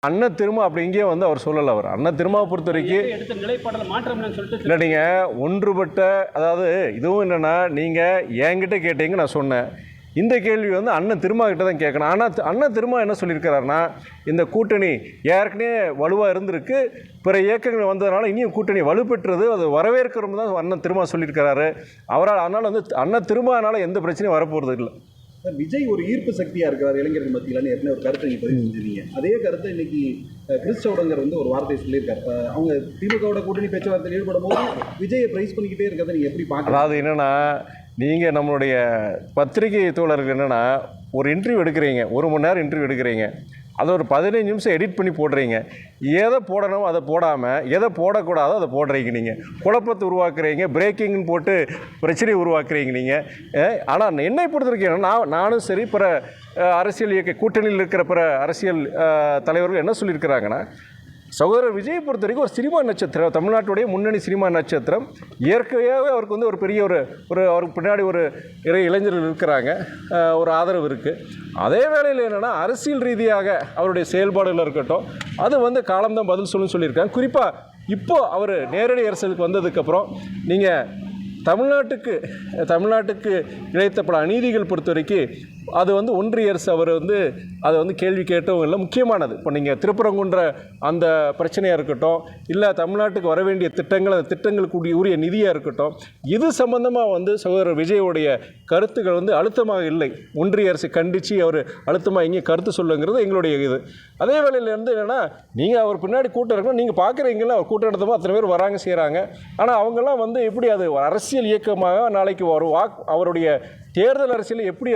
அண்ணன் திரும்ப அப்படி இங்கேயே வந்து அவர் சொல்லலை. அவர் அண்ணன் திருமாவை பொறுத்த வரைக்கும் இல்லை, நீங்கள் ஒன்றுபட்ட, அதாவது இதுவும் என்னென்னா நீங்கள் என்கிட்ட கேட்டீங்க, நான் சொன்னேன். இந்த கேள்வி வந்து அண்ணன் திருமா கிட்ட தான் கேட்கணும். ஆனால் அண்ணன் திருமா என்ன சொல்லியிருக்கிறாருன்னா, இந்த கூட்டணி ஏற்கனவே வலுவாக இருந்திருக்கு, பிற இயக்கங்கள் வந்ததுனால இனியும் கூட்டணி வலுப்பெற்றது, அது வரவேற்கிறோம் தான் அண்ணன் திருமா சொல்லியிருக்கிறாரு. அவரால் அதனால் வந்து அண்ணன் திருமானால எந்த பிரச்சனையும் வரப்போகிறது இல்லை. விஜய் ஒரு ஈர்ப்பு சக்தியாக இருக்கிறார் இளைஞர்கள் மத்தியிலான ஏற்கனவே ஒரு கருத்தை நீங்கள் பதிவு செஞ்சிருந்தீங்க. அதே கருத்தை இன்னைக்கு கிறிஸ் சவுடங்கர் வந்து ஒரு வார்த்தையை சொல்லியிருக்காரு. அவங்க திமுகவோட கூட்டணி பேச்சுவார்த்தையில் ஈடுபடும் போது விஜயை பிரைஸ் பண்ணிக்கிட்டே இருக்கிறத நீங்கள் எப்படி பார்க்கலாம்? அதாவது என்னென்னா, நீங்கள் நம்மளுடைய பத்திரிகை தோழர்கள் என்னென்னா, ஒரு இன்டர்வியூ எடுக்கிறீங்க, 1 மணி நேரம் இன்டர்வியூ எடுக்கிறீங்க, அதை ஒரு 15 நிமிஷம் எடிட் பண்ணி போடுறீங்க. எதை போடணும் அதை போடாமல், எதை போடக்கூடாதோ அதை போடுறீங்க. நீங்கள் குழப்பத்தை உருவாக்குறீங்க, பிரேக்கிங்னு போட்டு பிரச்சனையை உருவாக்குறீங்க நீங்கள். ஆனால் என்னை பொறுத்த வரைக்கும் நானும் சரி, பிற அரசியல் இயக்க கூட்டணியில் இருக்கிற பிற அரசியல் தலைவர்கள் என்ன சொல்லியிருக்கிறாங்கன்னா, சகோதரர் விஜயை பொறுத்த வரைக்கும் ஒரு சினிமா நட்சத்திரம், தமிழ்நாட்டுடைய முன்னணி சினிமா நட்சத்திரம். இயற்கையாகவே அவருக்கு வந்து ஒரு பெரிய ஒரு அவருக்கு பின்னாடி ஒரு இளைஞர்கள் இருக்கிறாங்க, ஒரு ஆதரவு இருக்குது. அதே வேளையில் என்னென்னா, அரசியல் ரீதியாக அவருடைய செயல்பாடுகள் இருக்கட்டும், அது வந்து காலம்தான் பதில் சொல்லியிருக்காங்க. குறிப்பாக இப்போது அவர் நேரடி அரசியலுக்கு வந்ததுக்கப்புறம் நீங்கள் தமிழ்நாட்டுக்கு இழைத்த பல அநீதிகள் பொறுத்த வரைக்கும் அது வந்து ஒன்றிய அரசு அவர் வந்து அதை வந்து கேள்வி கேட்டவும் இல்லை. முக்கியமானது இப்போ நீங்கள் திருப்பரங்குன்ற அந்த பிரச்சனையாக இருக்கட்டும், இல்லை தமிழ்நாட்டுக்கு வர வேண்டிய திட்டங்கள், அந்த திட்டங்களுக்கு உரிய நிதியாக இருக்கட்டும், இது சம்பந்தமாக வந்து சகோதரர் விஜயோடைய கருத்துக்கள் வந்து அழுத்தமாக இல்லை. ஒன்றிய அரசு கண்டித்து அவர் அழுத்தமாக எங்கேயும் கருத்து சொல்லுங்கிறது எங்களுடைய இது. அதே வேளையில் வந்து என்னென்னா, நீங்கள் அவர் பின்னாடி கூட்டம் இருக்கணும், நீங்கள் பார்க்குறீங்களா அவர் கூட்டம் நடத்தமாக அத்தனை பேர் வராங்க செய்கிறாங்க. ஆனால் அவங்கெல்லாம் வந்து எப்படி அது அரசியல் இயக்கமாக நாளைக்கு வரும் அவருடைய தேர்தல் அரசியல் எப்படி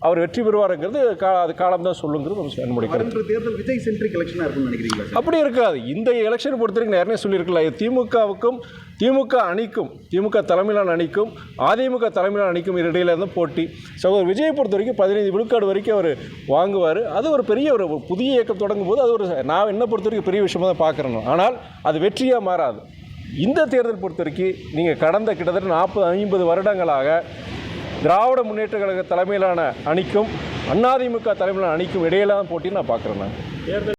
அவர் வெற்றி பெறுவாருங்கிறது அது காலம்தான் சொல்லுங்கிறது நம்முடைய கருத்து. தேர்தல் விஜய் சென்ட்ரிக் எலெக்ஷனாக இருக்கும்னு நினைக்கிறீங்களா? அப்படி இருக்காது. இந்த எலெக்ஷன் பொறுத்த வரைக்கும் நிறைய சொல்லியிருக்கலாம். திமுக அணிக்கும், திமுக தலைமையிலான அணிக்கும் அதிமுக தலைமையிலான அணிக்கும் இடையில தான் போட்டி. சகோதரர் விஜயை பொறுத்த வரைக்கும் 15 விழுக்காடு வரைக்கும் அவர் வாங்குவார். அது ஒரு பெரிய ஒரு புதிய இயக்கம் தொடங்கும் போது அது ஒரு நான் என்ன பொறுத்த வரைக்கும் பெரிய விஷயமாக தான் பார்க்குறேன். ஆனால் அது வெற்றியாக மாறாது. இந்த தேர்தல் பொறுத்த வரைக்கும் நீங்கள் கடந்த கிட்டத்தட்ட 40-50 வருடங்களாக திராவிட முன்னேற்ற கழக தலைமையிலான அணிக்கும் அதிமுக தலைமையிலான அணிக்கும் இடையிலான போட்டி நான் பார்க்குறேன்.